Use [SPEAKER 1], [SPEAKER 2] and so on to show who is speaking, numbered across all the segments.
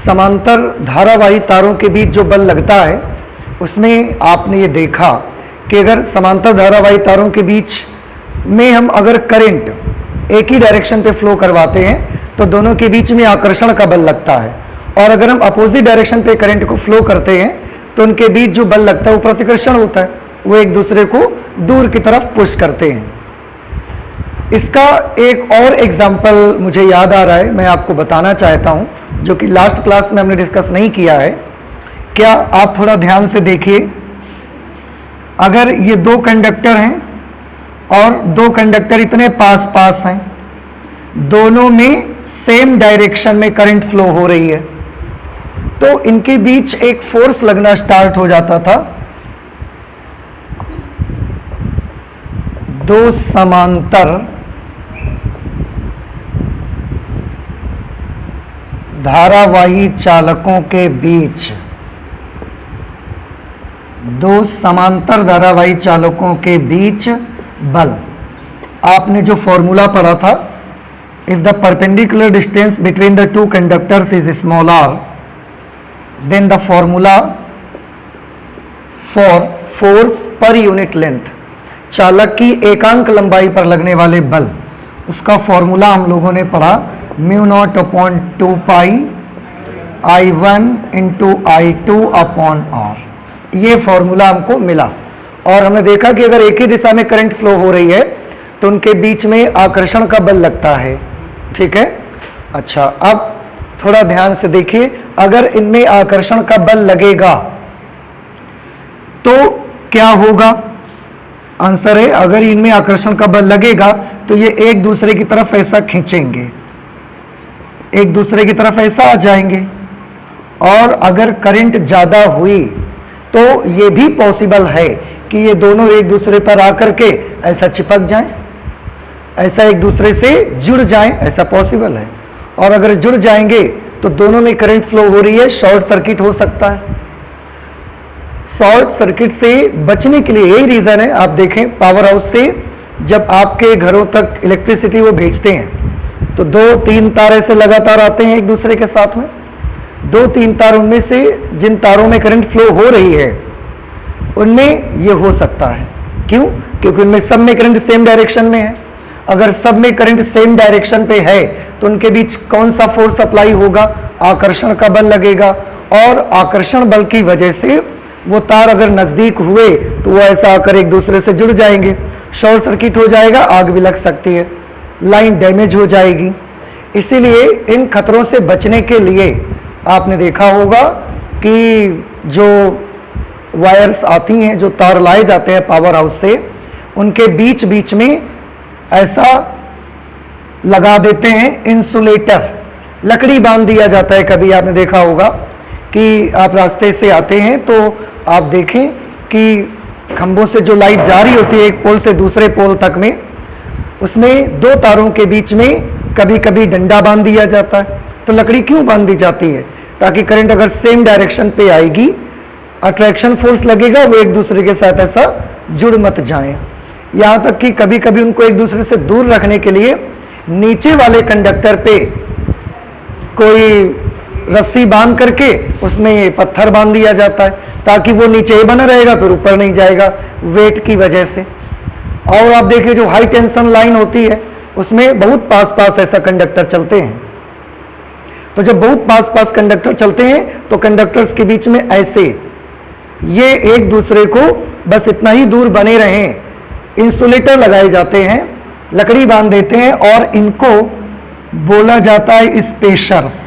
[SPEAKER 1] समांतर धारावाही तारों के बीच जो बल लगता है उसमें आपने ये देखा कि अगर समांतर धारावाही तारों के बीच में हम अगर करंट एक ही डायरेक्शन पे फ्लो करवाते हैं तो दोनों के बीच में आकर्षण का बल लगता है, और अगर हम अपोजिट डायरेक्शन पे करंट को फ्लो करते हैं तो उनके बीच जो बल लगता है वो प्रतिकर्षण होता है, वो एक दूसरे को दूर की तरफ पुश करते हैं। इसका एक और एग्जाम्पल मुझे याद आ रहा है, मैं आपको बताना चाहता हूं, जो कि लास्ट क्लास में हमने डिस्कस नहीं किया है। क्या आप थोड़ा ध्यान से देखिए, अगर ये दो कंडक्टर हैं और दो कंडक्टर इतने पास पास हैं, दोनों में सेम डायरेक्शन में करंट फ्लो हो रही है, तो इनके बीच एक फोर्स लगना स्टार्ट हो जाता था। दो समांतर धारावाही चालकों के बीच, दो समांतर धारावाही चालकों के बीच बल। आपने जो फॉर्मूला पढ़ा था, if the perpendicular distance between the two conductors is smaller than the formula for force per unit length, चालक की एकांक लंबाई पर लगने वाले बल, उसका फॉर्मूला हम लोगों ने पढ़ा μ0/2 पाई I1 × I2 अपॉन R। ये फॉर्मूला हमको मिला, और हमने देखा कि अगर एक ही दिशा में करंट फ्लो हो रही है तो उनके बीच में आकर्षण का बल लगता है। ठीक है, अच्छा, अब थोड़ा ध्यान से देखिए, अगर इनमें आकर्षण का बल लगेगा तो क्या होगा? आंसर है, अगर इनमें आकर्षण का बल लगेगा तो ये एक दूसरे की तरफ ऐसा खींचेंगे, एक दूसरे की तरफ ऐसा आ जाएंगे, और अगर करंट ज्यादा हुई तो ये भी पॉसिबल है कि ये दोनों एक दूसरे पर आकर के ऐसा चिपक जाएं, ऐसा एक दूसरे से जुड़ जाएं, ऐसा पॉसिबल है। और अगर जुड़ जाएंगे तो दोनों में करंट फ्लो हो रही है, शॉर्ट सर्किट हो सकता है। शॉर्ट सर्किट से बचने के लिए यही रीजन है, आप देखें पावर हाउस से जब आपके घरों तक इलेक्ट्रिसिटी वो भेजते हैं तो 2-3 तार ऐसे लगातार आते हैं एक दूसरे के साथ में। 2-3 तार, उनमें से जिन तारों में करंट फ्लो हो रही है उनमें ये हो सकता है। क्यों? क्योंकि उनमें सब में करंट सेम डायरेक्शन में है। अगर सब में करंट सेम डायरेक्शन पे है तो उनके बीच कौन सा फोर्स अप्लाई होगा? आकर्षण का बल लगेगा, और आकर्षण बल की वजह से वो तार अगर नजदीक हुए तो वो ऐसा आकर एक दूसरे से जुड़ जाएंगे, शॉर्ट सर्किट हो जाएगा, आग भी लग सकती है, लाइन डैमेज हो जाएगी। इसीलिए इन खतरों से बचने के लिए आपने देखा होगा कि जो वायर्स आती हैं, जो तार लाए जाते हैं पावर हाउस से, उनके बीच बीच में ऐसा लगा देते हैं इंसुलेटर, लकड़ी बांध दिया जाता है। कभी आपने देखा होगा कि आप रास्ते से आते हैं तो आप देखें कि खंभों से जो लाइट जा रही होती है एक पोल से दूसरे पोल तक में, उसमें दो तारों के बीच में कभी कभी डंडा बांध दिया जाता है। तो लकड़ी क्यों बांध दी जाती है? ताकि करंट अगर सेम डायरेक्शन पे आएगी, अट्रैक्शन फोर्स लगेगा, वो एक दूसरे के साथ ऐसा जुड़ मत जाए। यहाँ तक कि कभी कभी उनको एक दूसरे से दूर रखने के लिए नीचे वाले कंडक्टर पे कोई रस्सी बांध करके उसमें पत्थर बांध दिया जाता है, ताकि वो नीचे ही बना रहेगा, फिर ऊपर नहीं जाएगा वेट की वजह से। और आप देखिए जो हाई टेंशन लाइन होती है उसमें बहुत पास पास ऐसा कंडक्टर चलते हैं। तो जब बहुत पास पास कंडक्टर चलते हैं तो कंडक्टर्स के बीच में ऐसे ये एक दूसरे को बस इतना ही दूर बने रहें, इंसुलेटर लगाए जाते हैं, लकड़ी बांध देते हैं, और इनको बोला जाता है स्पेसर्स।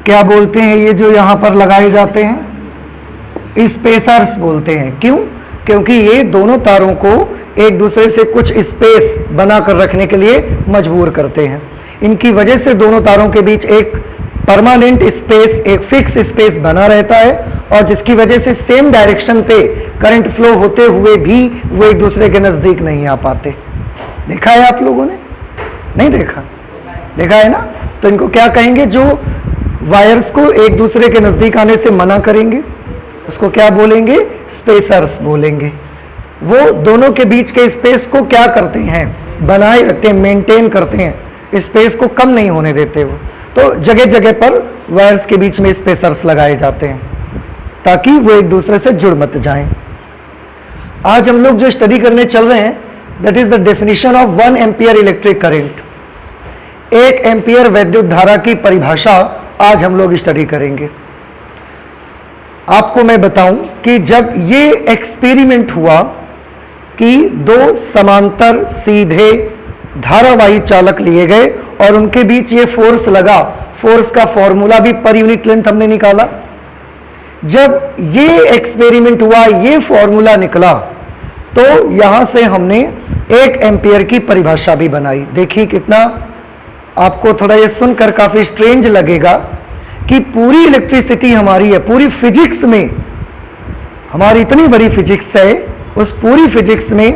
[SPEAKER 1] क्या बोलते हैं ये जो यहां पर लगाए जाते हैं? स्पेसर्स बोलते हैं। क्यों? क्योंकि ये दोनों तारों को एक दूसरे से कुछ स्पेस बनाकर रखने के लिए मजबूर करते हैं। इनकी वजह से दोनों तारों के बीच एक परमानेंट स्पेस, एक फिक्स स्पेस बना रहता है, और जिसकी वजह से सेम डायरेक्शन पे करंट फ्लो होते हुए भी वो एक दूसरे के नजदीक नहीं आ पाते। देखा है आप लोगों ने? नहीं देखा? देखा है ना? तो इनको क्या कहेंगे? जो वायर्स को एक दूसरे के नजदीक आने से मना करेंगे उसको क्या बोलेंगे? स्पेसर्स बोलेंगे। वो दोनों के बीच के स्पेस को क्या करते हैं? बनाए रखते हैं, मेंटेन करते हैं, स्पेस को कम नहीं होने देते वो। तो जगह जगह पर वायर्स के बीच में स्पेसर्स लगाए जाते हैं ताकि वो एक दूसरे से जुड़ मत जाएं। आज हम लोग जो स्टडी करने चल रहे हैं that is the definition of 1 ampere electric current. 1 ampere वैद्युत धारा की परिभाषा आज हम लोग स्टडी करेंगे। आपको मैं बताऊं कि जब ये एक्सपेरिमेंट हुआ कि 2 समांतर सीधे धारावाही चालक लिए गए और उनके बीच ये फोर्स लगा, फोर्स का फॉर्मूला भी पर यूनिट लेंथ हमने निकाला। जब ये एक्सपेरिमेंट हुआ, ये फॉर्मूला निकला, तो यहां से हमने 1 एम्पियर की परिभाषा भी बनाई। देखिए कितना आपको थोड़ा ये सुनकर काफी स्ट्रेंज लगेगा कि पूरी इलेक्ट्रिसिटी हमारी है, पूरी फिजिक्स में हमारी इतनी बड़ी फिजिक्स है, उस पूरी फिजिक्स में,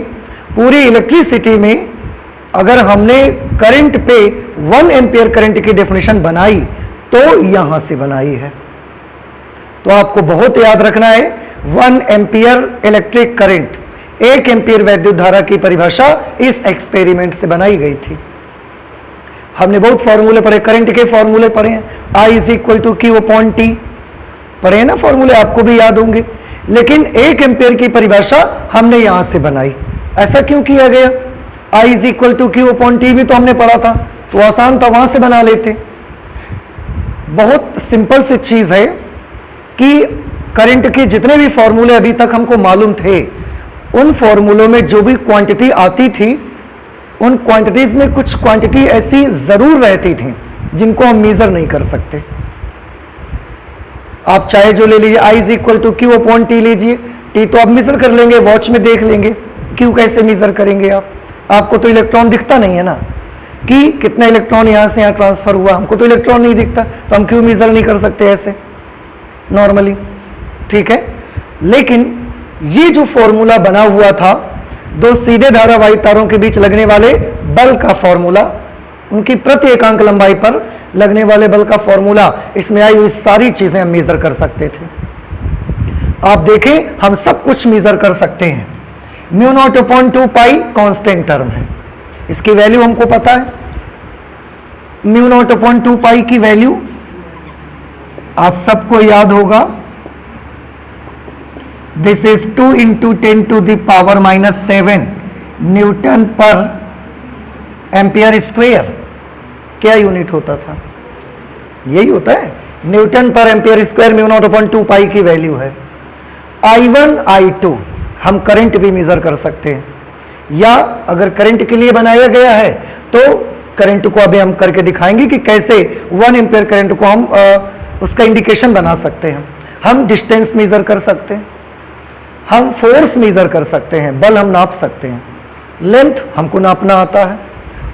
[SPEAKER 1] पूरी इलेक्ट्रिसिटी में अगर हमने करंट पे 1 एम्पियर करंट की डेफिनेशन बनाई तो यहां से बनाई है। तो आपको बहुत याद रखना है 1 एम्पियर इलेक्ट्रिक करंट, 1 एम्पियर वैद्युत धारा की परिभाषा इस एक्सपेरिमेंट से बनाई गई थी। हमने बहुत फॉर्मूले पढ़े, करंट के फॉर्मूले पढ़े हैं, I = Q/T पढ़े हैं ना फॉर्मूले, आपको भी याद होंगे। लेकिन 1 एम्पियर की परिभाषा हमने यहां से बनाई। ऐसा क्यों किया गया? I = Q/T भी तो हमने पढ़ा था, तो आसान था, वहां से बना लेते। बहुत सिंपल सी चीज है कि करंट के जितने भी फॉर्मूले अभी तक हमको मालूम थे, उन फॉर्मूलों में जो भी क्वांटिटी आती थी, उन क्वांटिटीज में कुछ क्वांटिटी ऐसी जरूर रहती थी जिनको हम मेजर नहीं कर सकते। आप चाहे जो ले लीजिए, I = Q/T लीजिए, T तो आप मेजर कर लेंगे, वॉच में देख लेंगे, Q कैसे मेजर करेंगे आप? आपको तो इलेक्ट्रॉन दिखता नहीं है ना कि कितना इलेक्ट्रॉन यहां से यहां ट्रांसफर हुआ, हमको तो इलेक्ट्रॉन नहीं दिखता, तो हम Q मेजर नहीं कर सकते ऐसे नॉर्मली, ठीक है। लेकिन ये जो फॉर्मूला बना हुआ था 2 सीधे धारावाही तारों के बीच लगने वाले बल का फॉर्मूला, उनकी प्रति एकांक लंबाई पर लगने वाले बल का फॉर्मूला, इसमें आई हुई सारी चीजें हम मेजर कर सकते थे। आप देखें हम सब कुछ मेजर कर सकते हैं। μ0/2 पाई कांस्टेंट टर्म है, इसकी वैल्यू हमको पता है। μ0/2 पाई की वैल्यू आप सबको याद होगा, दिस इज 2 × 10⁻⁻7 न्यूटन पर एम्पियर स्क्वायर। क्या यूनिट होता था? यही होता है, न्यूटन पर एम्पियर स्क्वायर μ0/2 पाई की वैल्यू है। I1 I2 हम करंट भी मेजर कर सकते हैं, या अगर करंट के लिए बनाया गया है तो करंट को अभी हम करके दिखाएंगे कि कैसे 1 एम्पियर करंट को हम उसका इंडिकेशन बना सकते हैं। हम डिस्टेंस मेजर कर सकते हैं, हम फोर्स मेजर कर सकते हैं, बल हम नाप सकते हैं, लेंथ हमको नापना आता है।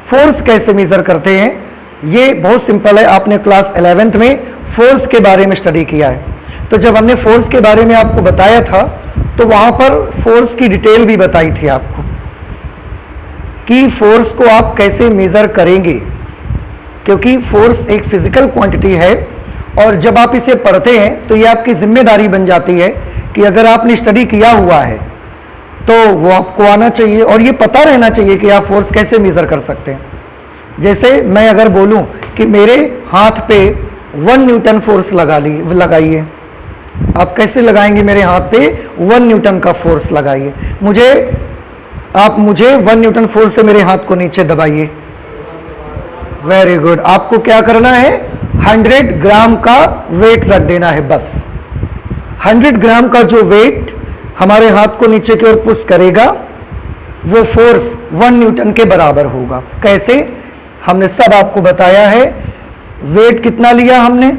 [SPEAKER 1] फोर्स कैसे मेजर करते हैं? ये बहुत सिंपल है, आपने क्लास 11th में फोर्स के बारे में स्टडी किया है। तो जब हमने फोर्स के बारे में आपको बताया था तो वहां पर फोर्स की डिटेल भी बताई थी आपको कि फोर्स को आप कैसे मेजर करेंगे, क्योंकि फोर्स एक फिजिकल क्वांटिटी है और जब आप इसे पढ़ते हैं तो ये आपकी जिम्मेदारी बन जाती है कि अगर आपने स्टडी किया हुआ है तो वो आपको आना चाहिए और ये पता रहना चाहिए कि आप फोर्स कैसे मेजर कर सकते हैं। जैसे मैं अगर बोलूं कि मेरे हाथ पे 1 न्यूटन फोर्स लगाइए, आप कैसे लगाएंगे? मेरे हाथ पे 1 न्यूटन का फोर्स लगाइए। आप मुझे 1 न्यूटन फोर्स से मेरे हाथ को नीचे दबाइए। Very good. आपको क्या करना है? 100 ग्राम का वेट रख देना है बस। 100 ग्राम का जो वेट हमारे हाथ को नीचे की ओर पुश करेगा वो फोर्स 1 न्यूटन के बराबर होगा। कैसे? हमने सब आपको बताया है। वेट कितना लिया हमने?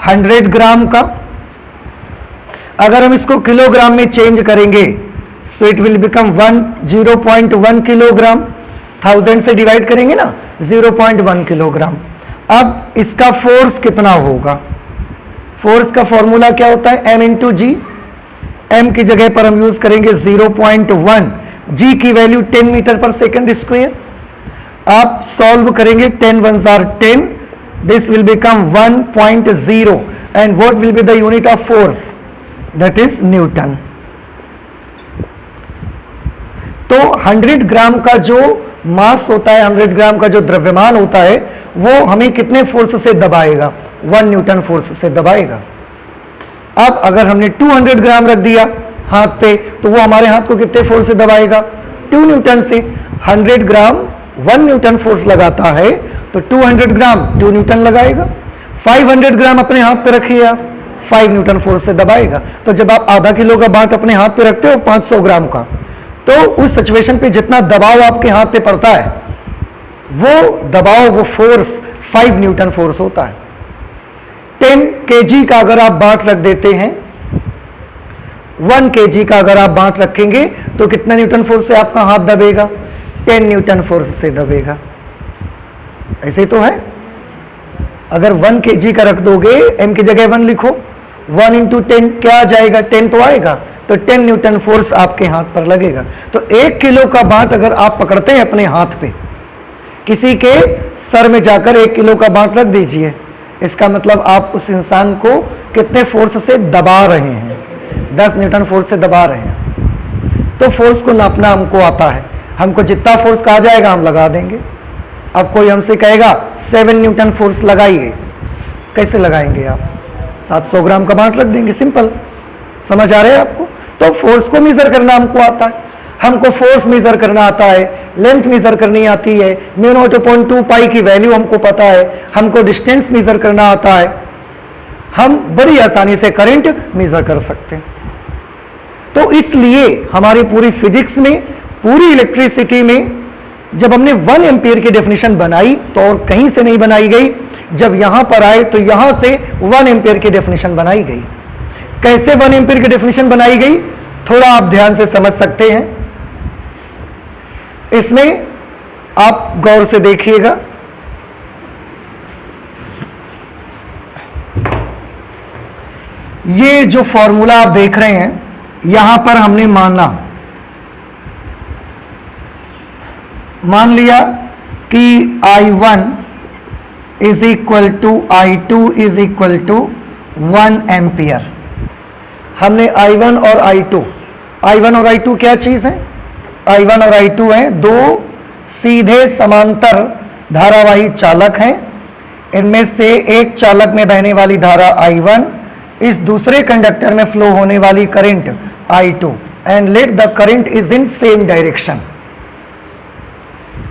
[SPEAKER 1] 100 ग्राम का। अगर हम इसको किलोग्राम में चेंज करेंगे so it will become 0.1 kilogram. 1000 से डिवाइड करेंगे ना, 0.1 किलोग्राम। अब इसका फोर्स कितना होगा? फोर्स का फॉर्मूला क्या होता है? m/g। m की जगह पर हम यूज करेंगे 0.1। g की वैल्यू 10 मीटर पर सेकंड स्क्वायर। आप सॉल्व करेंगे, 10 1s are 10, this will become 1.0 and what will be the unit of force? That is Newton। तो 100 ग्राम का जो मास होता है, 100 ग्राम का जो द्रव्यमान होता है, वो हमें कितने फोर्स से दबाएगा? 1 न्यूटन फोर्स से दबाएगा। अब अगर हमने 200 ग्राम रख दिया हाथ पे, तो वो हमारे हाथ को कितने फोर्स से दबाएगा? 2 न्यूटन से। 100 ग्राम 1 न्यूटन फोर्स लगाता है, तो 200 ग्राम 2 न्यूटन लगाएगा। 500 ग्राम अपने हाथ पे रखिए आप, 5 न्यूटन फोर्स से दबाएगा। तो जब आप आधा किलो का बाट अपने हाथ पे रखते हो 500 ग्राम का, तो उस सिचुएशन पे जितना दबाव आपके हाथ पे पड़ता है, वो दबाव, वो फोर्स 5 न्यूटन फोर्स होता है। 10 kg का अगर आप बाट रख देते हैं, 1 kg का अगर आप बाट रखेंगे, तो कितना न्यूटन फोर्स से आपका हाथ दबेगा? 10 न्यूटन फोर्स से दबेगा। ऐसे तो है। अगर 1 kg का रख दोगे, m की जगह 1 लिखो, 1 इंटू 10 क्या आ जाएगा? 10 तो आएगा, तो 10 न्यूटन फोर्स आपके हाथ पर लगेगा। तो 1 किलो का बाट अगर आप पकड़ते हैं अपने हाथ पे, किसी के सर में जाकर 1 किलो का बाट रख दीजिए, इसका मतलब आप उस इंसान को कितने फोर्स से दबा रहे हैं? 10 न्यूटन फोर्स से दबा रहे हैं। तो फोर्स को नापना हमको आता है, हमको जितना फोर्स कहा जाएगा हम लगा देंगे। अब कोई हमसे कहेगा 7 न्यूटन फोर्स लगाइए, कैसे लगाएंगे आप? 700 ग्राम का बाट रख देंगे, सिंपल। समझ आ रहा है आपको? तो फोर्स को मेजर करना हमको आता है। हमको फोर्स मेजर करना आता है, लेंथ मेजर करनी आती है, म्यू नॉट अपॉन 2 पाई की वैल्यू हमको पता है, हमको डिस्टेंस मेजर करना आता है, हम बड़ी आसानी से करंट मेजर कर सकते हैं। तो इसलिए हमारी पूरी फिजिक्स में, पूरी इलेक्ट्रिसिटी में जब हमने 1 एम्पियर की डेफिनेशन बनाई, तो और कहीं से नहीं बनाई गई। जब यहां पर आए तो यहां से 1 एम्पियर की डेफिनेशन बनाई गई। कैसे 1 एम्पियर की डेफिनेशन बनाई गई, थोड़ा आप ध्यान से समझ सकते हैं। इसमें आप गौर से देखिएगा, ये जो फॉर्मूला आप देख रहे हैं, यहां पर हमने मान लिया कि I1 is equal to I2 is equal to 1 ampere. हमने I1 और I2 क्या चीज है? I1 और I2 हैं दो सीधे समांतर धारावाही चालक हैं। इनमें से एक चालक में बहने वाली धारा I1, इस दूसरे कंडक्टर में फ्लो होने वाली current I2, and let the current is in same direction.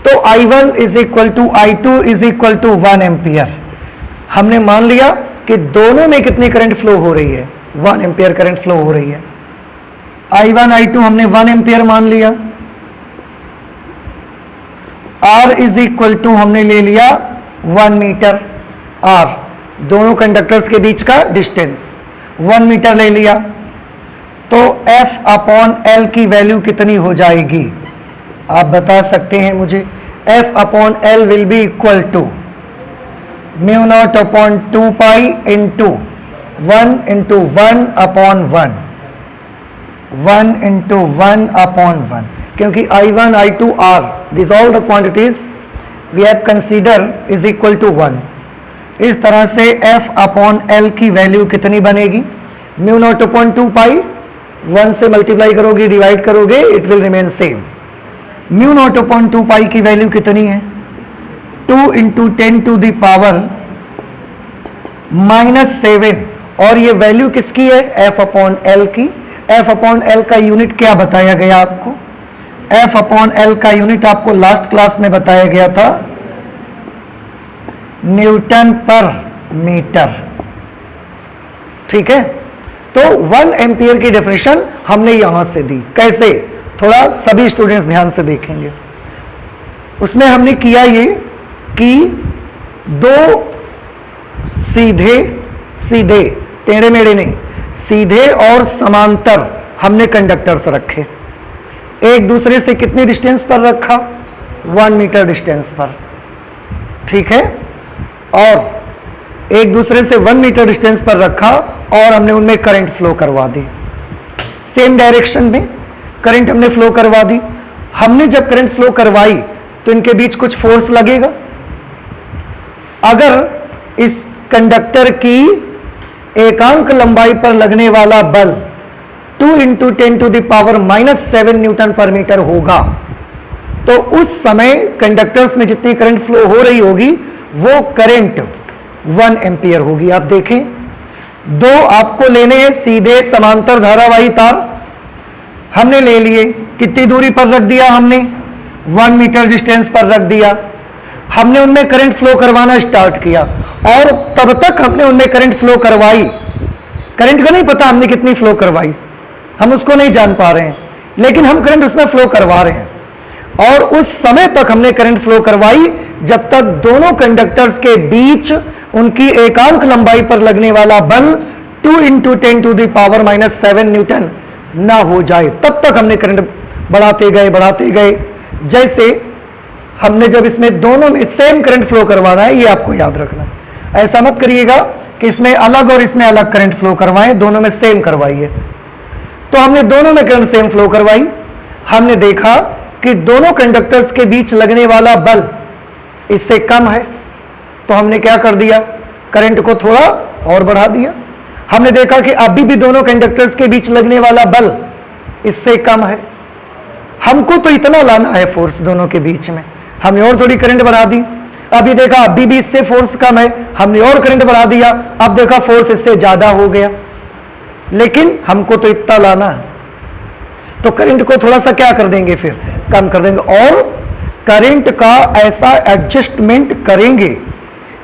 [SPEAKER 1] तो I1 is equal to I2 is equal to 1 ampere. हमने मान लिया कि दोनों में कितनी करंट फ्लो हो रही है? 1 एम्पियर करंट फ्लो हो रही है। I1 I2 हमने 1 एम्पियर मान लिया। R इज इक्वल टू हमने ले लिया 1 मीटर। R दोनों कंडक्टर्स के बीच का डिस्टेंस 1 मीटर ले लिया। तो F अपॉन L की वैल्यू कितनी हो जाएगी? आप बता सकते हैं मुझे। F upon L will be equal to mu not upon 2 pi into 1 into 1 upon 1, 1 into 1 upon 1, क्योंकि I1 I2 R this all the quantities we have consider is equal to 1। इस तरह से F अपॉन L की value कितनी बनेगी? Mu not upon 2 पाई, 1 से multiply करोगे, divide करोगे, it will remain same. Mu not upon 2 पाई की वैल्यू कितनी है? 2 इंटू 10 टू द पावर -7। और ये वैल्यू किसकी है? F अपॉन L की। F अपॉन L का यूनिट क्या बताया गया आपको? F अपॉन L का यूनिट आपको लास्ट क्लास में बताया गया था, न्यूटन पर मीटर। ठीक है, तो 1 एम्पियर की डेफिनेशन हमने यहां से दी। कैसे? थोड़ा सभी स्टूडेंट्स ध्यान से देखेंगे। उसमें हमने किया ये कि दो सीधे टेढ़े मेढ़े नहीं, सीधे और समांतर हमने कंडक्टर्स रखे। एक दूसरे से कितने डिस्टेंस पर रखा? 1 मीटर डिस्टेंस पर। ठीक है, और एक दूसरे से 1 मीटर डिस्टेंस पर रखा और हमने उनमें करंट फ्लो करवा दी। सेम डायरेक्शन में करंट हमने फ्लो करवा दी। हमने जब करंट फ्लो करवाई तो इनके बीच कुछ फोर्स लगेगा। अगर इस कंडक्टर की एकांक लंबाई पर लगने वाला बल 2 इंटू 10⁻⁻7 न्यूटन पर मीटर होगा, तो उस समय कंडक्टर्स में जितनी करंट फ्लो हो रही होगी वो करंट 1 एम्पियर होगी। आप देखें, दो आपको लेने हैं सीधे समांतर धारावाही तार, हमने ले लिए, कितनी दूरी पर रख दिया हमने, 1 मीटर डिस्टेंस पर रख दिया। हमने उनमें करंट फ्लो करवाना स्टार्ट किया और तब तक हमने उनमें करंट फ्लो करवाई, करंट का नहीं पता हमने कितनी फ्लो करवाई, हम उसको नहीं जान पा रहे हैं, लेकिन हम करंट उसमें फ्लो करवा रहे हैं। और उस समय तक हमने करंट फ्लो करवाई जब तक दोनों कंडक्टर्स के बीच उनकी एकांक लंबाई पर लगने वाला बल 2 इंटू 10⁻⁻7 न्यूटन ना हो जाए, तब तक हमने करंट बढ़ाते गए। जैसे हमने जब इसमें दोनों में सेम करंट फ्लो करवाना है, ये आपको याद रखना, ऐसा मत करिएगा कि इसमें अलग और इसमें अलग करंट फ्लो करवाएं, दोनों में सेम करवाइए। तो हमने दोनों में करंट सेम फ्लो करवाई, हमने देखा कि दोनों कंडक्टर्स के बीच लगने वाला बल इससे कम है, तो हमने क्या कर दिया, करंट को थोड़ा और बढ़ा दिया। हमने देखा कि अभी भी दोनों कंडक्टर्स के बीच लगने वाला बल इससे कम है, हमको तो इतना लाना है फोर्स दोनों के बीच में, हमने और थोड़ी करंट बढ़ा दी। अभी देखा अभी भी इससे फोर्स कम है, हमने और करंट बढ़ा दिया, अब देखा फोर्स इससे ज्यादा हो गया, लेकिन हमको तो इतना लाना है, तो करंट को थोड़ा सा क्या कर देंगे, फिर कम कर देंगे और करंट का ऐसा एडजस्टमेंट करेंगे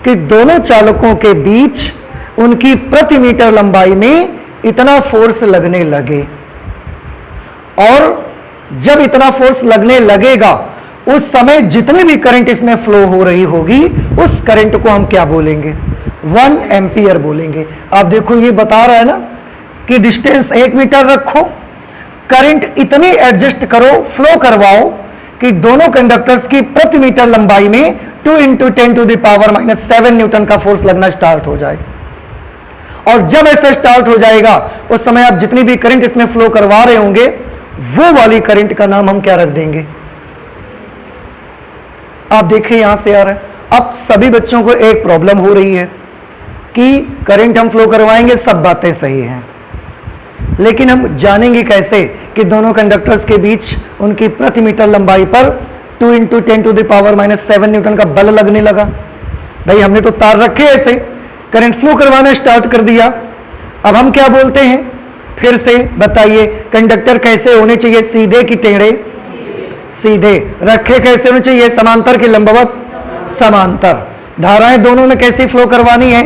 [SPEAKER 1] कि दोनों चालकों के बीच उनकी प्रति मीटर लंबाई में इतना फोर्स लगने लगे। और जब इतना फोर्स लगने लगेगा उस समय जितने भी करंट इसमें फ्लो हो रही होगी उस करंट को हम क्या बोलेंगे, 1 एम्पियर बोलेंगे। आप देखो ये बता रहा है ना कि डिस्टेंस 1 मीटर रखो, करंट इतनी एडजस्ट करो, फ्लो करवाओ कि दोनों कंडक्टर्स की प्रति मीटर लंबाई में 2 इंटू 10⁻⁻7 न्यूटन का फोर्स लगना स्टार्ट हो जाए। और जब ऐसा स्टार्ट हो जाएगा उस समय आप जितनी भी करंट इसमें फ्लो करवा रहे होंगे वो वाली करंट का नाम हम क्या रख देंगे। आप देखिए यहां से आ रहा है। अब सभी बच्चों को एक प्रॉब्लम हो रही है कि करंट हम फ्लो करवाएंगे, सब बातें सही हैं, लेकिन हम जानेंगे कैसे कि दोनों कंडक्टर्स के बीच उनकी प्रति मीटर लंबाई पर 2 इंटू 10⁻⁻7 न्यूटन का बल लगने लगा। भाई हमने तो तार रखे ऐसे, करंट फ्लो करवाना स्टार्ट कर दिया। अब हम क्या बोलते हैं, फिर से बताइए, कंडक्टर कैसे होने चाहिए, सीधे कि टेढ़े, सीधे। रखे कैसे होने चाहिए, समांतर कि लंबवत, समांतर। धाराएं दोनों में कैसी फ्लो करवानी है,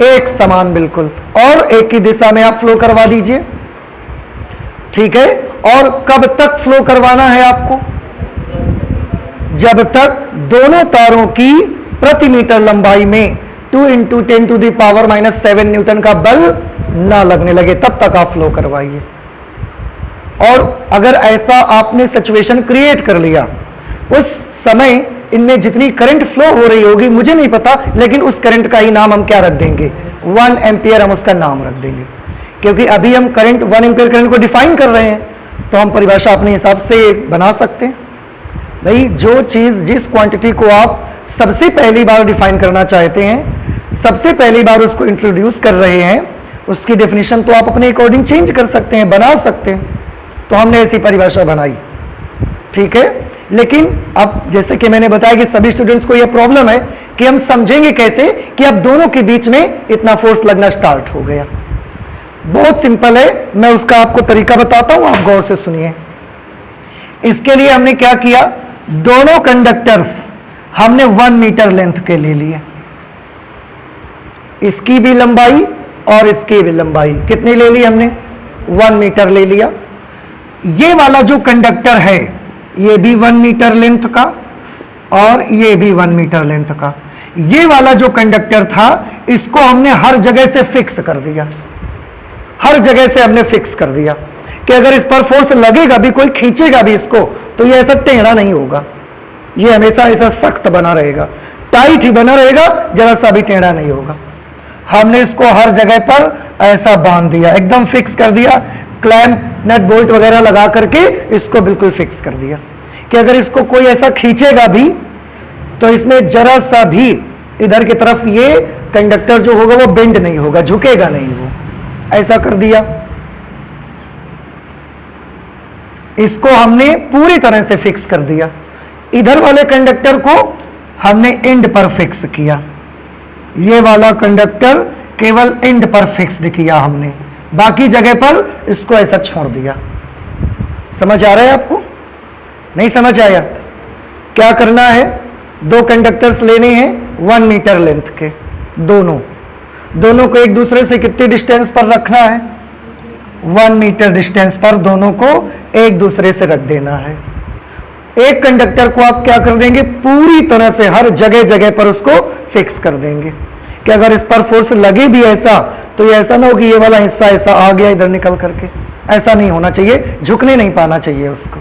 [SPEAKER 1] एक समान बिल्कुल, और एक ही दिशा में आप फ्लो करवा दीजिए, ठीक है। और कब तक फ्लो करवाना है आपको, जब तक दोनों तारों की प्रति मीटर लंबाई में 2 इंटू 10⁻⁻7 न्यूटन का बल ना लगने लगे, तब तक आप फ्लो करवाइए। और अगर ऐसा आपने सिचुएशन क्रिएट कर लिया, उस समय इनमें जितनी करंट फ्लो हो रही होगी मुझे नहीं पता, लेकिन उस करंट का ही नाम हम क्या रख देंगे, 1 एम्पियर हम उसका नाम रख देंगे। क्योंकि अभी हम करंट 1 एम्पियर करंट को डिफाइन कर रहे हैं, तो हम परिभाषा अपने हिसाब से बना सकते हैं। भाई जो चीज, जिस क्वांटिटी को आप सबसे पहली बार डिफाइन करना चाहते हैं, सबसे पहली बार उसको इंट्रोड्यूस कर रहे हैं, उसकी डेफिनेशन तो आप अपने अकॉर्डिंग चेंज कर सकते हैं, बना सकते हैं। तो हमने ऐसी परिभाषा बनाई, ठीक है। लेकिन अब जैसे कि मैंने बताया कि सभी स्टूडेंट्स को यह प्रॉब्लम है कि हम समझेंगे कैसे कि अब दोनों के बीच में इतना फोर्स लगना स्टार्ट हो गया। बहुत सिंपल है, मैं उसका आपको तरीका बताता हूं, आप गौर से सुनिए। इसके लिए हमने क्या किया, दोनों कंडक्टर्स हमने 1 मीटर लेंथ के ले लिए, इसकी भी लंबाई और इसकी भी लंबाई कितनी ले ली हमने, 1 मीटर ले लिया। ये वाला जो कंडक्टर है ये भी 1 मीटर लेंथ का और ये भी 1 मीटर लेंथ का। ये वाला जो कंडक्टर था इसको हमने हर जगह से फिक्स कर दिया, हर जगह से हमने फिक्स कर दिया कि अगर इस पर फोर्स लगेगा भी, कोई खींचेगा भी इसको, तो ये ऐसा टेढ़ा नहीं होगा, ये हमेशा ऐसा सख्त बना रहेगा, टाइट ही बना रहेगा, जरा सा भी टेढ़ा नहीं होगा। हमने इसको हर जगह पर ऐसा बांध दिया, एकदम फिक्स कर दिया, क्लैंप नट बोल्ट वगैरह लगा करके इसको बिल्कुल फिक्स कर दिया कि अगर इसको कोई ऐसा खींचेगा भी तो इसमें जरा सा भी इधर की तरफ ये कंडक्टर जो होगा वो बेंड नहीं होगा, झुकेगा नहीं, वो ऐसा कर दिया। इसको हमने पूरी तरह से फिक्स कर दिया। इधर वाले कंडक्टर को हमने एंड पर फिक्स किया, ये वाला कंडक्टर केवल एंड पर फिक्स्ड किया हमने, बाकी जगह पर इसको ऐसा छोड़ दिया। समझ आ रहा है आपको? नहीं समझ आया? क्या करना है, दो कंडक्टर्स लेने हैं 1 मीटर लेंथ के, दोनों को एक दूसरे से कितने डिस्टेंस पर रखना है? 1 मीटर डिस्टेंस पर दोनों को एक दूसरे से रख देना है। एक कंडक्टर को आप क्या कर देंगे, पूरी तरह से हर जगह जगह पर उसको फिक्स कर देंगे कि अगर इस पर फोर्स लगे भी ऐसा, तो ये ऐसा ना हो कि ये वाला हिस्सा ऐसा आ गया इधर निकल करके, ऐसा नहीं होना चाहिए, झुकने नहीं पाना चाहिए उसको।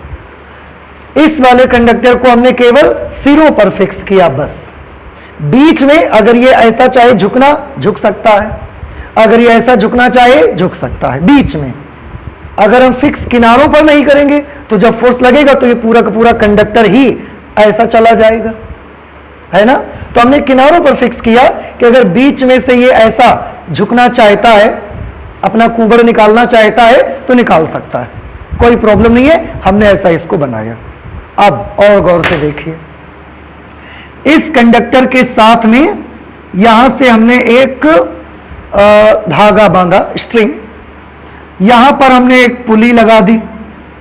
[SPEAKER 1] इस वाले कंडक्टर को हमने केवल सिरों पर फिक्स किया बस। बीच में अगर ये ऐसा चाहे झुकना, झुक सकता है, अगर ये ऐसा झुकना चाहे झुक सकता है बीच में। अगर हम फिक्स किनारों पर नहीं करेंगे तो जब फोर्स लगेगा तो ये पूरा का पूरा कंडक्टर ही ऐसा चला जाएगा, है ना। तो हमने किनारों पर फिक्स किया कि अगर बीच में से ये ऐसा झुकना चाहता है, अपना कुबड़ निकालना चाहता है तो निकाल सकता है, कोई प्रॉब्लम नहीं है। हमने ऐसा इसको बनाया। अब और गौर से देखिए, इस कंडक्टर के साथ में यहां से हमने एक धागा बांधा, स्ट्रिंग, यहां पर हमने एक पुली लगा दी।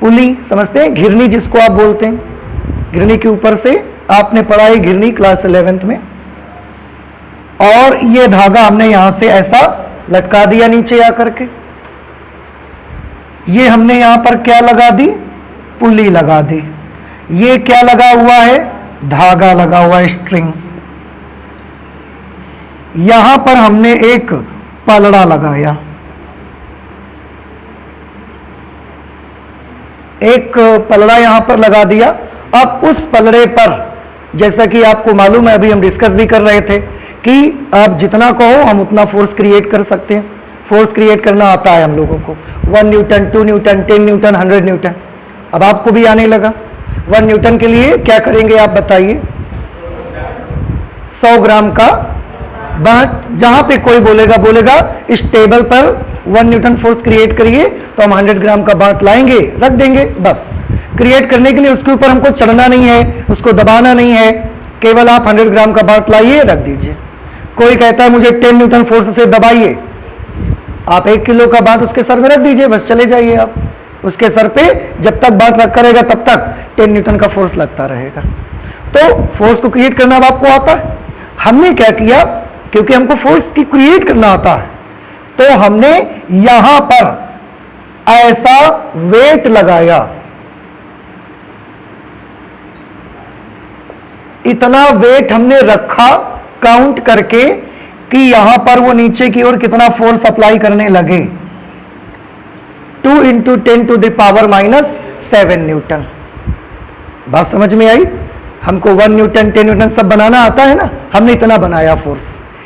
[SPEAKER 1] पुली समझते हैं, घिरनी जिसको आप बोलते हैं, घिरनी के ऊपर से आपने पढ़ा है घिरनी क्लास 11th में। और ये धागा हमने यहां से ऐसा लटका दिया नीचे आकर के। ये हमने यहां पर क्या लगा दी, पुली लगा दी। ये क्या लगा हुआ है, धागा लगा हुआ है, स्ट्रिंग। यहां पर हमने एक पलड़ा लगाया, एक पलड़ा यहां पर लगा दिया। अब उस पलड़े पर, जैसा कि आपको मालूम है, अभी हम डिस्कस भी कर रहे थे कि आप जितना कहो हम उतना फोर्स क्रिएट कर सकते हैं। फोर्स क्रिएट करना आता है हम लोगों को, 1 न्यूटन, 2 न्यूटन, 10 न्यूटन, 100 न्यूटन। अब आपको भी आने लगा। 1 न्यूटन के लिए क्या करेंगे आप बताइए, 100 ग्राम का बाट, जहां पे कोई बोलेगा इस टेबल पर 1 न्यूटन फोर्स क्रिएट करिए, तो हम 100 ग्राम का बाट लाएंगे, रख देंगे। बस क्रिएट करने के लिए उसके ऊपर हमको चढ़ना नहीं है, उसको दबाना नहीं है, केवल आप 100 ग्राम का बाट लाइए, रख दीजिए। कोई कहता है मुझे 10 न्यूटन फोर्स से दबाइए, आप 1 किलो का बाट उसके सर में रख दीजिए, बस चले जाइए आप उसके सर पे। जब तक बाट रखा रहेगा तब तक 10 न्यूटन का फोर्स लगता रहेगा। तो फोर्स को क्रिएट करना अब आपको आता है। हमने क्या किया, क्योंकि हमको फोर्स की क्रिएट करना आता है, तो हमने यहां पर ऐसा वेट लगाया, इतना वेट हमने रखा काउंट करके कि यहां पर वो नीचे की ओर कितना फोर्स अप्लाई करने लगे, 2 × 10⁻⁻7 न्यूटन। बात समझ में आई? हमको 1 न्यूटन, 10 न्यूटन सब बनाना आता है ना, हमने इतना बनाया फोर्स।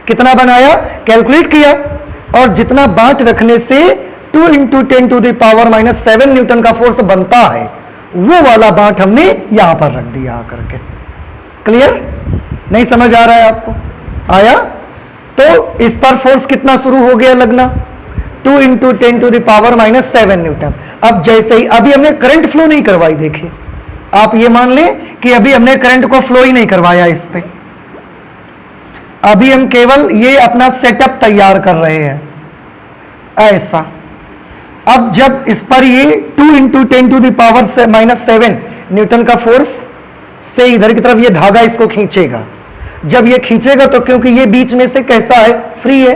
[SPEAKER 1] कितना बनाया, कैलकुलेट किया, और जितना बाट रखने से 2 × 10⁻⁻7 न्यूटन का फोर्स बनता है, वो वाला बाट हमने यहां पर रख दिया आकर के। क्लियर? नहीं समझ आ रहा है आपको? आया? तो इस पर फोर्स कितना शुरू हो गया लगना, 2 × 10⁻⁻7 न्यूटन। अब जैसे ही, अभी हमने करंट फ्लो नहीं करवाई, देखिए आप ये मान लें कि अभी हमने करंट को फ्लो ही नहीं करवाया इस पे, अभी हम केवल ये अपना सेटअप तैयार कर रहे हैं ऐसा। अब जब इस पर ये 2 × 10⁻⁻7 न्यूटन का फोर्स से इधर की तरफ ये धागा इसको खींचेगा, जब ये खींचेगा तो क्योंकि ये बीच में से कैसा है, फ्री है,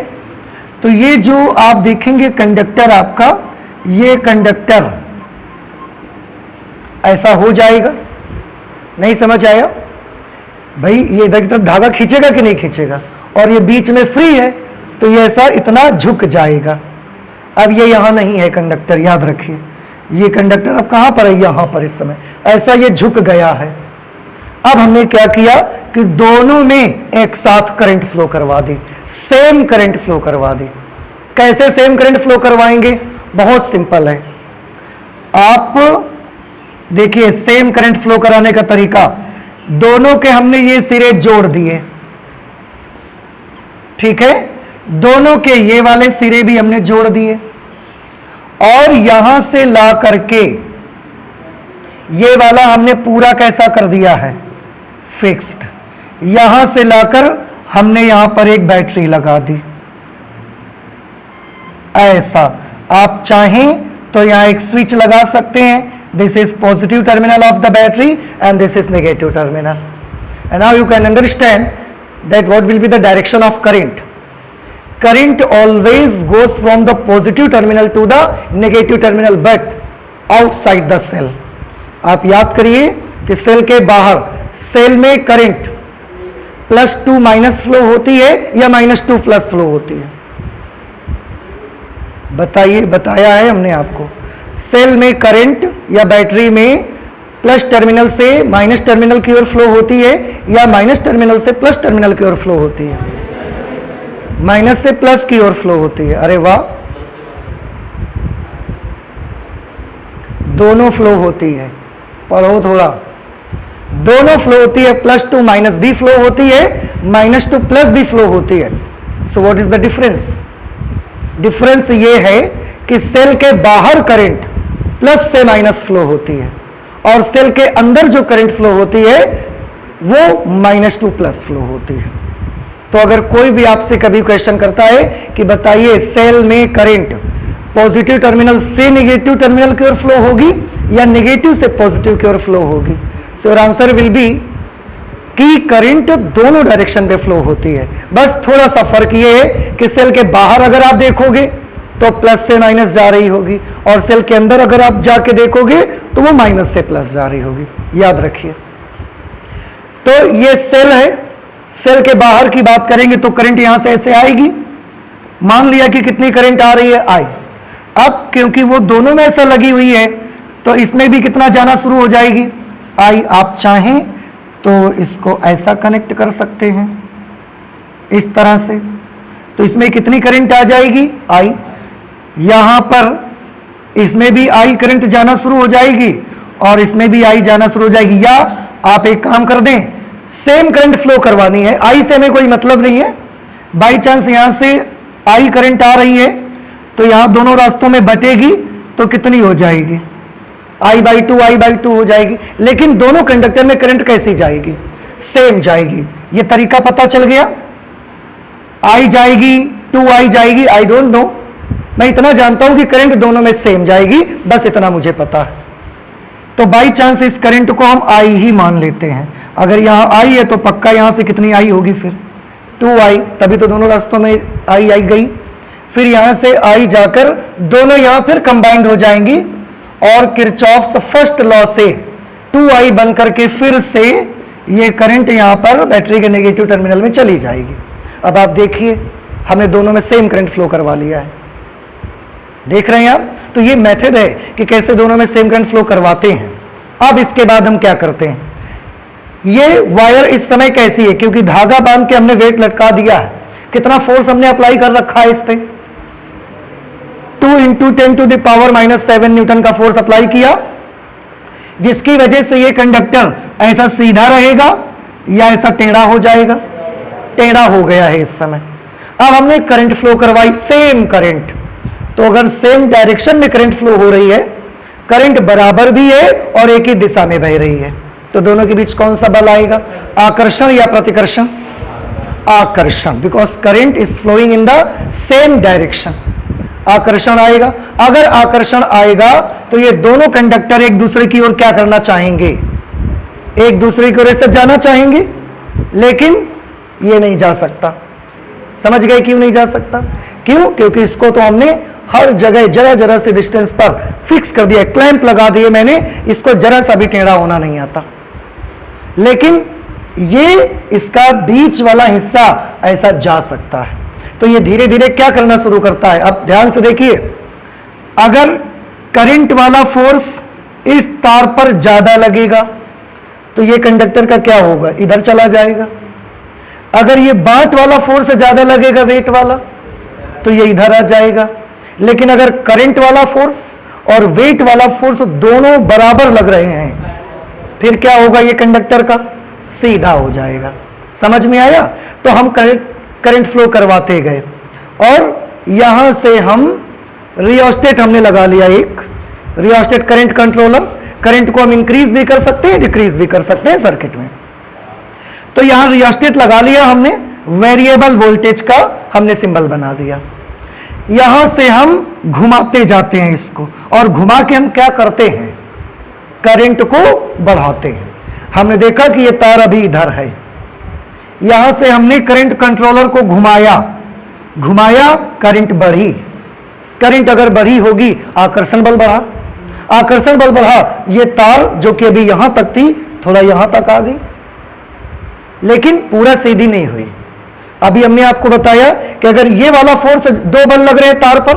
[SPEAKER 1] तो ये जो आप देखेंगे कंडक्टर आपका, ये कंडक्टर ऐसा हो जाएगा। नहीं समझ आया भाई? ये इधर की तरफ धागा खींचेगा कि नहीं खींचेगा, और ये बीच में फ्री है, तो ये ऐसा इतना झुक जाएगा। अब ये यहां नहीं है कंडक्टर, याद रखिए, ये कंडक्टर अब कहां पर है, यहां पर इस समय ऐसा ये झुक गया है। अब हमने क्या किया कि दोनों में एक साथ करंट फ्लो करवा दी, सेम करंट फ्लो करवा दी। कैसे सेम करंट फ्लो करवाएंगे, बहुत सिंपल है। आप देखिए सेम करंट फ्लो कराने का तरीका, दोनों के हमने ये सिरे जोड़ दिए, ठीक है, दोनों के ये वाले सिरे भी हमने जोड़ दिए, और यहां से ला करके ये वाला हमने पूरा कैसा कर दिया है, फिक्स्ड। यहां से लाकर हमने यहां पर एक बैटरी लगा दी, ऐसा। आप चाहें तो यहां एक स्विच लगा सकते हैं, this is positive terminal of the battery and this is negative terminal, and now you can understand that what will be the direction of current. Current always goes from the positive terminal to the negative terminal but outside the cell. आप याद करिए कि cell के बाहर, cell में current +2 minus flow होती है या -2 प्लस फ्लो होती है, बताइए, बताया है हमने आपको। सेल में करंट या बैटरी में प्लस टर्मिनल से माइनस टर्मिनल की ओर फ्लो होती है या माइनस टर्मिनल से प्लस टर्मिनल की ओर फ्लो होती है, माइनस से प्लस की ओर फ्लो होती है। अरे वाह, दोनों फ्लो होती है, पढ़ो थोड़ा, दोनों फ्लो होती है, +2 माइनस भी फ्लो होती है, -2 प्लस भी फ्लो होती है। So what is the difference? Difference ये है कि सेल के बाहर करंट प्लस से माइनस फ्लो होती है और सेल के अंदर जो करंट फ्लो होती है वो -2 प्लस फ्लो होती है। तो अगर कोई भी आपसे कभी क्वेश्चन करता है कि बताइए सेल में करंट पॉजिटिव टर्मिनल से नेगेटिव टर्मिनल की ओर फ्लो होगी या नेगेटिव से पॉजिटिव की ओर फ्लो होगी, so your answer will be कि करंट दोनों डायरेक्शन पे फ्लो होती है। बस थोड़ा सा फर्क ये है कि सेल के बाहर अगर आप देखोगे तो प्लस से माइनस जा रही होगी और सेल के अंदर अगर आप जाके देखोगे तो वो माइनस से प्लस जा रही होगी, याद रखिए। तो ये सेल है, सेल के बाहर की बात करेंगे तो करंट यहां से ऐसे आएगी, मान लिया कि कितनी करंट आ रही है, आई। अब क्योंकि वो दोनों में ऐसा लगी हुई है तो इसमें भी कितना जाना शुरू हो जाएगी, आई। आप चाहें तो इसको ऐसा कनेक्ट कर सकते हैं इस तरह से, तो इसमें कितनी करंट आ जाएगी, आई। यहां पर इसमें भी आई करंट जाना शुरू हो जाएगी और इसमें भी आई जाना शुरू हो जाएगी। या आप एक काम कर दें, सेम करंट फ्लो करवानी है, आई से हमें कोई मतलब नहीं है, बाई चांस यहां से आई करंट आ रही है तो यहां दोनों रास्तों में बटेगी तो कितनी हो जाएगी, I/2 हो जाएगी। लेकिन दोनों कंडक्टर में करंट कैसी जाएगी, सेम जाएगी। ये तरीका पता चल गया, I जाएगी 2I जाएगी, आई डोंट नो, मैं इतना जानता हूं कि करंट दोनों में सेम जाएगी, बस इतना मुझे पता है। तो बाई चांस इस करंट को हम I ही मान लेते हैं। अगर यहां I है तो पक्का यहां से कितनी I होगी, फिर 2I, तभी तो दोनों रास्तों में I गई। फिर यहां से I जाकर दोनों यहां फिर कंबाइंड हो जाएंगी और किरचॉफ्स फर्स्ट लॉ से 2I बन करके फिर से ये करंट यहां पर बैटरी के नेगेटिव टर्मिनल में चली जाएगी। अब आप देखिए, हमने दोनों में सेम करंट फ्लो करवा लिया है, देख रहे हैं आप। तो ये मेथड है कि कैसे दोनों में सेम करंट फ्लो करवाते हैं। अब इसके बाद हम क्या करते हैं, ये वायर इस समय कैसी है, क्योंकि धागा बांध के हमने वेट लटका दिया है, कितना फोर्स हमने अप्लाई कर रखा है इस पे, 2 × 10⁻⁻7 न्यूटन का फोर्स अप्लाई किया, जिसकी वजह से ये कंडक्टर ऐसा सीधा रहेगा या ऐसा टेढ़ा हो जाएगा, टेढ़ा हो गया है इस समय। अब हमने करंट फ्लो करवाई, सेम करंट, तो अगर सेम डायरेक्शन में करंट फ्लो हो रही है, करंट बराबर भी है और एक ही दिशा में बह रही है, तो दोनों के बीच कौन सा बल आएगा, आकर्षण या प्रतिकर्षण, आकर्षण, because current is flowing in the same direction, आकर्षण आएगा। अगर आकर्षण आएगा तो ये दोनों कंडक्टर एक दूसरे की ओर क्या करना चाहेंगे, एक दूसरे की ओर ऐसे जाना चाहेंगे, लेकिन ये नहीं जा सकता। समझ गए क्यों नहीं जा सकता, क्यों, क्योंकि इसको तो हमने हर जगह जरा जरा से डिस्टेंस पर फिक्स कर दिया, क्लैंप लगा दिए मैंने, इसको जरा सा भी टेढ़ा होना नहीं आता। लेकिन ये इसका बीच वाला हिस्सा ऐसा जा सकता है, तो ये धीरे धीरे क्या करना शुरू करता है। अब ध्यान से देखिए, अगर करंट वाला फोर्स इस तार पर ज्यादा लगेगा तो ये कंडक्टर का क्या होगा, इधर चला जाएगा। अगर ये बाट वाला फोर्स ज्यादा लगेगा, वेट वाला, तो ये इधर आ जाएगा। लेकिन अगर करंट वाला फोर्स और वेट वाला फोर्स दोनों बराबर लग रहे हैं, फिर क्या होगा, ये कंडक्टर का सीधा हो जाएगा। समझ में आया। तो हम करंट फ्लो करवाते गए और यहां से हम रियोस्टेट हमने लगा लिया, एक रियोस्टेट करंट करंट को हम इंक्रीज भी कर सकते हैं, डिक्रीज भी कर सकते हैं सर्किट में। तो यहां रियोस्टेट लगा लिया हमने, वेरिएबल वोल्टेज का हमने सिंबल बना दिया। यहां से हम घुमाते जाते हैं इसको, और घुमा के हम क्या करते हैं, करंट को बढ़ाते हैं। हमने देखा कि ये तार अभी इधर है, यहां से हमने करंट कंट्रोलर को घुमाया, करंट बढ़ी। करंट अगर बढ़ी होगी, आकर्षण बल बढ़ा, आकर्षण बल बढ़ा, ये तार जो कि अभी यहां तक थी थोड़ा यहां तक आ गई, लेकिन पूरा सीधी नहीं हुई। अभी हमने आपको बताया कि अगर ये वाला फोर्स, दो बल लग रहे हैं तार पर,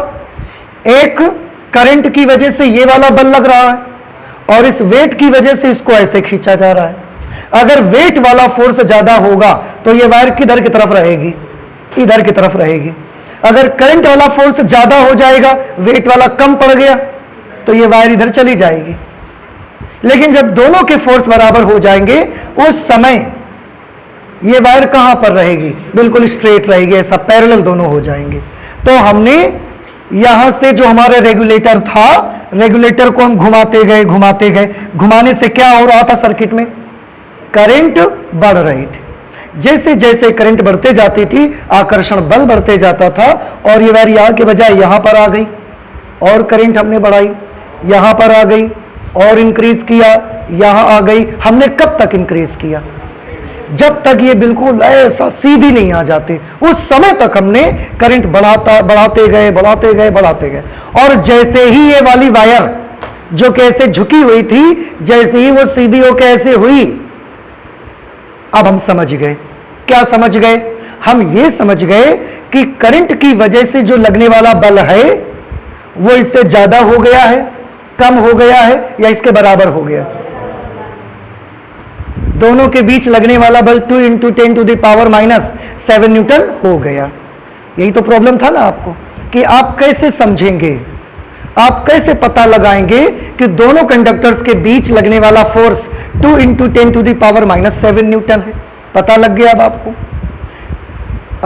[SPEAKER 1] एक करंट की वजह से ये वाला बल लग रहा है और इस वेट की वजह से इसको ऐसे खींचा जा रहा है। अगर वेट वाला फोर्स ज्यादा होगा तो ये वायर किधर की तरफ रहेगी, इधर की तरफ रहेगी। अगर करंट वाला फोर्स ज्यादा हो जाएगा, वेट वाला कम पड़ गया, तो ये वायर इधर चली जाएगी। लेकिन जब दोनों के फोर्स बराबर हो जाएंगे, उस समय ये वायर कहां पर रहेगी, बिल्कुल स्ट्रेट रहेगी, ऐसा पैरेलल दोनों हो जाएंगे। तो हमने यहां से जो हमारा रेगुलेटर था, रेगुलेटर को हम घुमाते गए, घुमाने से क्या हो रहा था सर्किट में, करंट बढ़ रही थी। जैसे जैसे करंट बढ़ते जाती थी, आकर्षण बल बढ़ते जाता था, और ये वायर यहां के बजाय यहां पर आ गई, और करंट हमने बढ़ाई, यहां पर आ गई और इंक्रीज किया, यहां आ गई। हमने कब तक इंक्रीज किया, जब तक ये बिल्कुल ऐसा सीधी नहीं आ जाती, उस समय तक हमने करंट बढ़ाते गए। और जैसे ही ये वाली वायर जो कैसे झुकी हुई थी, जैसे ही वो सीधी होकर ऐसे हुई, अब हम समझ गए। क्या समझ गए, हम ये समझ गए कि करंट की वजह से जो लगने वाला बल है वो इससे ज्यादा हो गया है, कम हो गया है, या इसके बराबर हो गया। दोनों के बीच लगने वाला बल 2 × 10⁻⁻7 न्यूटन हो गया। यही तो प्रॉब्लम था ना आपको, कि आप कैसे समझेंगे, आप कैसे पता लगाएंगे कि दोनों कंडक्टर्स के बीच लगने वाला फोर्स 2 × 10⁻⁻7 न्यूटन है। पता लग गया अब आपको।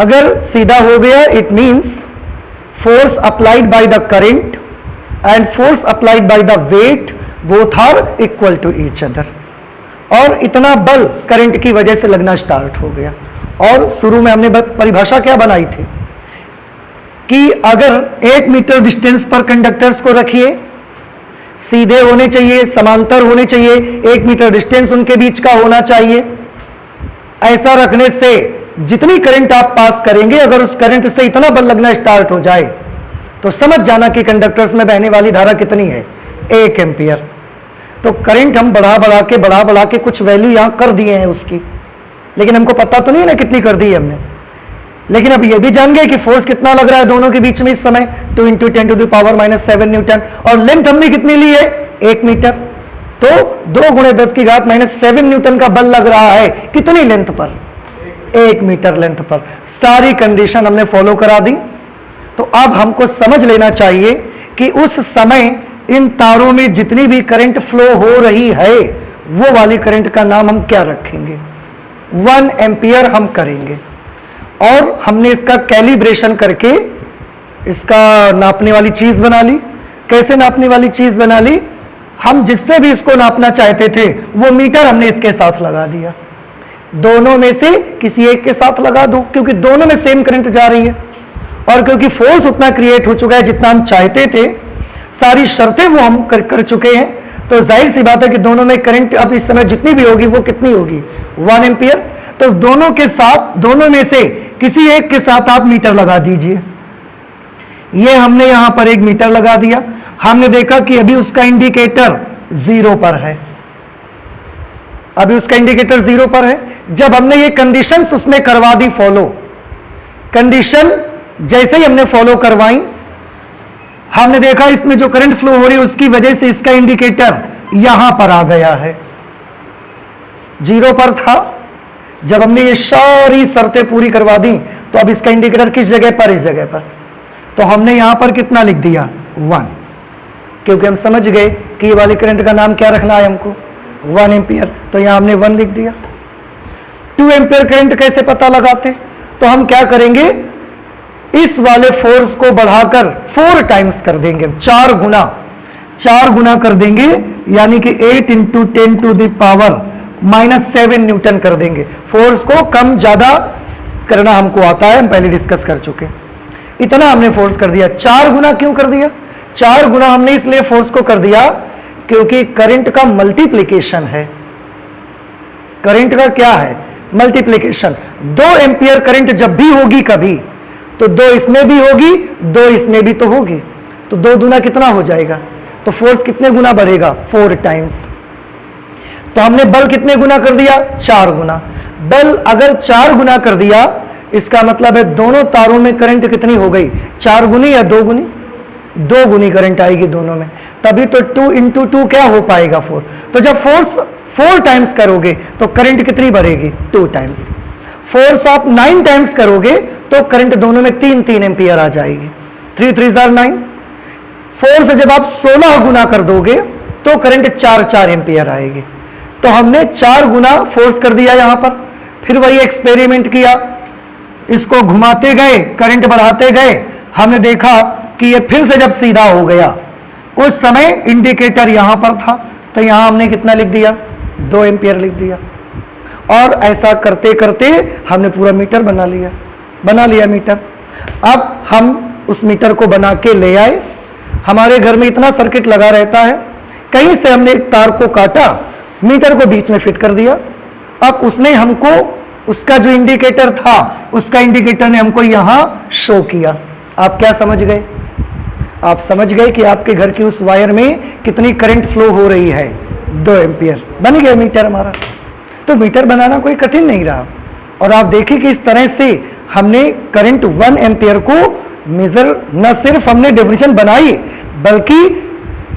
[SPEAKER 1] अगर सीधा हो गया, it means force applied by the current and force applied by the weight both are equal to each other, और इतना बल करंट की वजह से लगना स्टार्ट हो गया। और शुरू में हमने परिभाषा क्या बनाई थी कि अगर 1 मीटर डिस्टेंस पर कंडक्टर्स को रखिए, सीधे होने चाहिए, समांतर होने चाहिए, 1 मीटर डिस्टेंस उनके बीच का होना चाहिए। ऐसा रखने से जितनी करंट आप पास करेंगे, अगर उस करंट से इतना बल लगना स्टार्ट हो जाए तो समझ जाना कि कंडक्टर्स में बहने वाली धारा कितनी है, 1 एम्पियर। तो करंट हम बढ़ा के कुछ वैल्यू यहां कर दिए हैं उसकी, लेकिन हमको पता तो नहीं है ना कितनी कर दी है हमने। लेकिन अब ये भी जान गए कि फोर्स कितना लग रहा है दोनों के बीच में इस समय, 2 × 10⁻⁻7 न्यूटन, और लेंथ हमने कितनी ली है, 1 मीटर। तो 2 × 10⁻⁷ न्यूटन का बल लग रहा है कितनी लेंथ पर, 1 मीटर लेंथ पर। सारी कंडीशन हमने फॉलो करा दी। तो अब हमको समझ लेना चाहिए कि उस समय इन तारों में जितनी भी करंट फ्लो हो रही है, वो वाली करंट का नाम हम क्या रखेंगे, 1 एम्पियर हम करेंगे। और हमने इसका कैलिब्रेशन करके इसका नापने वाली चीज बना ली। कैसे नापने वाली चीज बना ली, हम जिससे भी इसको नापना चाहते थे वो मीटर हमने इसके साथ लगा दिया। दोनों में से किसी एक के साथ लगा दो, क्योंकि दोनों में सेम करंट जा रही है, और क्योंकि फोर्स उतना क्रिएट हो चुका है जितना हम चाहते थे, सारी शर्तें वो हम कर चुके हैं, तो जाहिर सी बात है कि दोनों में करंट अब इस समय जितनी भी होगी वो कितनी होगी, 1 एम्पियर। तो दोनों के साथ, दोनों में से किसी एक के साथ आप मीटर लगा दीजिए। ये हमने यहां पर एक मीटर लगा दिया। हमने देखा कि अभी उसका इंडिकेटर 0 पर है, अभी उसका इंडिकेटर 0 पर है। जब हमने ये कंडीशंस उसमें करवा दी फॉलो, कंडीशन जैसे ही हमने फॉलो करवाई, हमने देखा इसमें जो करंट फ्लो हो रही है उसकी वजह से इसका इंडिकेटर यहां पर आ गया है, 0 पर था। जब हमने ये सारी शर्तें पूरी करवा दी तो अब इसका इंडिकेटर किस जगह पर, इस जगह पर। तो हमने यहां पर कितना लिख दिया, 1, क्योंकि हम समझ गए कि ये वाली करंट का नाम क्या रखना है हमको, 1 एम्पियर। तो यहां हमने 1 लिख दिया। 2 एम्पियर करंट कैसे पता लगाते, तो हम क्या करेंगे, इस वाले फोर्स को बढ़ाकर 4 टाइम्स कर देंगे, 4 गुना 4 गुना कर देंगे, यानी कि 8 into 10 to the power -7 newton कर देंगे। फोर्स को कम ज्यादा करना हमको आता है, हम पहले डिस्कस कर चुके। इतना हमने फोर्स कर दिया। 4 गुना क्यों कर दिया? 4 गुना हमने इसलिए फोर्स को कर दिया क्योंकि करंट का मल्टीप्लिकेशन है। करंट का क्या है? मल्टीप्लिकेशन। 2 एम्पियर करंट जब भी होगी कभी, तो 2 इसमें भी होगी, 2 इसमें भी तो होगी, तो 2 दूना कितना हो जाएगा? तो फोर्स कितने गुना बढ़ेगा? 4 टाइम्स। तो हमने बल कितने गुना कर दिया? 4 गुना। बल अगर 4 गुना कर दिया, इसका मतलब है दोनों तारों में करंट कितनी हो गई? 4 गुनी या 2 गुनी? 2 गुनी करंट आएगी दोनों में, तभी तो 2 इंटू 2 क्या हो पाएगा? 4। तो जब फोर्स 4 टाइम्स करोगे तो करंट कितनी बढ़ेगी? 2 टाइम्स। फोर्स आप 9 टाइम्स करोगे तो करंट दोनों में 3 एम्पियर आ जाएगी। 3 3 9। फोर्स जब आप 16 गुना कर दोगे तो करंट 4 एम्पियर आएगी। तो हमने 4 गुना फोर्स कर दिया यहां पर। फिर वही एक्सपेरिमेंट किया, इसको घुमाते गए, करंट बढ़ाते गए, हमने देखा कि ये फिर से जब सीधा हो गया, उस समय इंडिकेटर यहां पर था, तो यहां हमने कितना लिख दिया? 2 एम्पियर लिख दिया। और ऐसा करते करते हमने पूरा मीटर बना लिया मीटर। अब हम उस मीटर को बना के ले आए। हमारे घर में इतना सर्किट लगा रहता है, कहीं से हमने एक तार को काटा, मीटर को बीच में फिट कर दिया। अब उसने हमको, उसका जो इंडिकेटर था, उसका इंडिकेटर ने हमको यहां शो किया। आप क्या समझ गए? आप समझ गए कि आपके घर की उस वायर में कितनी करंट फ्लो हो रही है? 2 एम्पियर। बन गया मीटर हमारा। तो मीटर बनाना कोई कठिन नहीं रहा। और आप देखिए कि इस तरह से हमने करंट 1 एम्पियर को मेजर, न सिर्फ हमने डेफिनेशन बनाई, बल्कि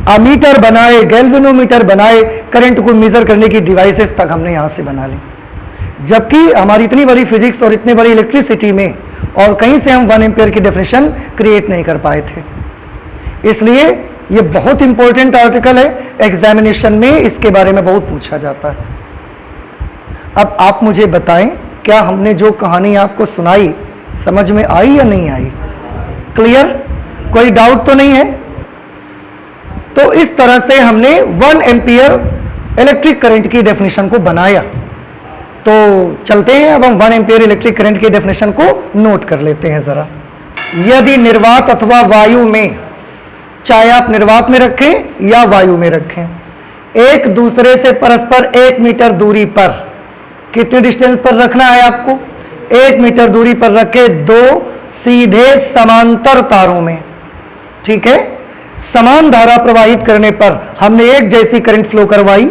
[SPEAKER 1] अमीटर बनाए, गैल्वेनोमीटर बनाए, करंट को मेजर करने की डिवाइसेस तक हमने यहां से बना ली। जबकि हमारी इतनी बड़ी फिजिक्स और इतनी बड़ी इलेक्ट्रिसिटी में और कहीं से हम 1 एम्पियर की डेफिनेशन क्रिएट नहीं कर पाए थे। इसलिए ये बहुत इंपॉर्टेंट आर्टिकल है, एग्जामिनेशन में इसके बारे में बहुत पूछा जाता है। अब आप मुझे बताएं, क्या हमने जो कहानी आपको सुनाई समझ में आई या नहीं आई? क्लियर? कोई डाउट तो नहीं है? तो इस तरह से हमने 1 एम्पियर इलेक्ट्रिक करंट की डेफिनेशन को बनाया। तो चलते हैं, अब हम 1 एम्पियर इलेक्ट्रिक करंट की डेफिनेशन को नोट कर लेते हैं जरा। यदि निर्वात अथवा वायु में, चाहे आप निर्वात में रखें या वायु में रखें, एक दूसरे से परस्पर 1 मीटर दूरी पर, कितने डिस्टेंस पर रखना है आपको? 1 मीटर दूरी पर रखे 2 सीधे समांतर तारों में, ठीक है, समान धारा प्रवाहित करने पर हमने एक जैसी करंट फ्लो करवाई।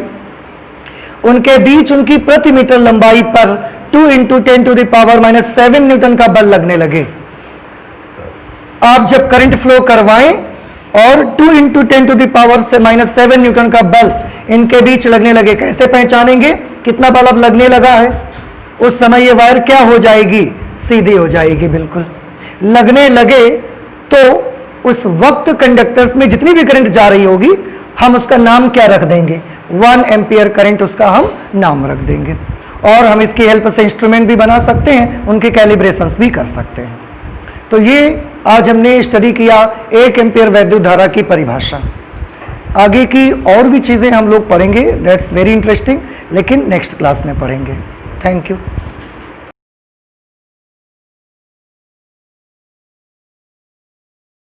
[SPEAKER 1] उनके बीच उनकी प्रति मीटर लंबाई पर 2 into 10 to the power -7 newton का बल लगने लगे। आप जब करंट फ्लो करवाएं और 2 इंटू 10 टू द पावर से -7 न्यूटन का बल इनके बीच लगने लगे, कैसे पहचानेंगे कितना बल अब लगने लगा है? उस समय ये वायर क्या हो जाएगी? सीधी हो जाएगी। बिल्कुल लगने लगे तो उस वक्त कंडक्टर्स में जितनी भी करंट जा रही होगी, हम उसका नाम क्या रख देंगे? 1 एम्पियर करंट उसका हम नाम रख देंगे। और हम इसकी हेल्प से इंस्ट्रूमेंट भी बना सकते हैं, उनके कैलिब्रेशंस भी कर सकते हैं। तो ये आज हमने स्टडी किया 1 एम्पियर वैद्युत धारा की परिभाषा। आगे की और भी चीज़ें हम लोग पढ़ेंगे, दैट्स वेरी इंटरेस्टिंग, लेकिन नेक्स्ट क्लास में पढ़ेंगे। Thank you.